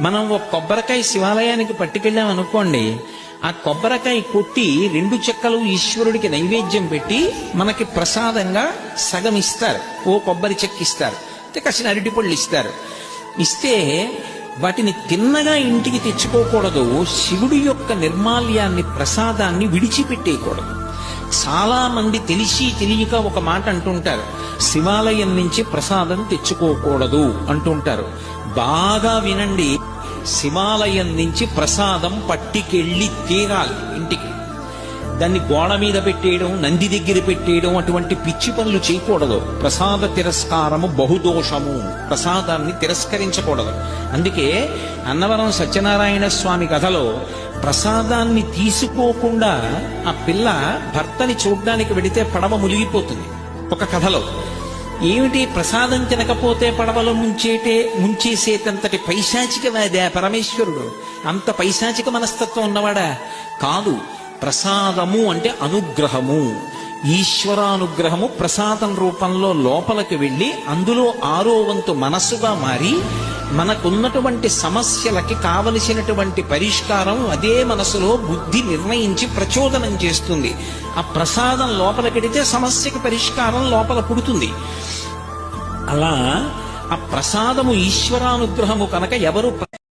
మనం ఒక కొబ్బరికాయ శివాలయానికి పట్టుకెళ్ళాం అనుకోండి, ఆ కొబ్బరికాయ కొట్టి 2 చెక్కలు ఈశ్వరుడికి నైవేద్యం పెట్టి మనకి ప్రసాదంగా సగం ఇస్తారు, ఓ కొబ్బరి చెక్క ఇస్తారు, కాసిన అరటిపళ్ళు ఇస్తారు. ఇస్తే వాటిని తిన్నగా ఇంటికి తెచ్చుకోకూడదు, శివుడి యొక్క నిర్మాల్యాన్ని ప్రసాదాన్ని విడిచిపెట్టేయకూడదు. చాలా మంది తెలిసి తెలియక ఒక మాట అంటుంటారు, శివాలయం నుంచి ప్రసాదం తెచ్చుకోకూడదు అంటుంటారు. బాగా వినండి, శివాలయం నుంచి ప్రసాదం పట్టికెళ్ళి తీరాలి ఇంటికి. దాన్ని గోడ మీద పెట్టేయడం, నంది దగ్గర పెట్టేయడం, అటువంటి పిచ్చి పనులు చేయకూడదు. ప్రసాద తిరస్కారము బహుదోషము, ప్రసాదాన్ని తిరస్కరించకూడదు. అందుకే అన్నవరం సత్యనారాయణ స్వామి కథలో ప్రసాదాన్ని తీసుకోకుండా ఆ పిల్ల భర్తని చూడ్డానికి వెడితే పడవ మునిగిపోతుంది. ఒక కథలో ఏమిటి, ప్రసాదం తినకపోతే పడవలో ముంచేసేటంతటి పైశాచికవాదా పరమేశ్వరుడు? అంత పైశాచిక మనస్తత్వం ఉన్నవాడా? కాదు. ప్రసాదము అంటే అనుగ్రహము, ఈశ్వరానుగ్రహము ప్రసాదం రూపంలో లోపలికి వెళ్ళి అందులో 6వ వంతు మనస్సుగా మారి మనకున్నటువంటి సమస్యలకి కావలసినటువంటి పరిష్కారం అదే మనసులో బుద్ధి నిర్ణయించి ప్రచోదనం చేస్తుంది. ఆ ప్రసాదం లోపలికెడితే సమస్యకి పరిష్కారం లోపల పుడుతుంది. అలా ఆ ప్రసాదము ఈశ్వరానుగ్రహము కనుక ఎవరు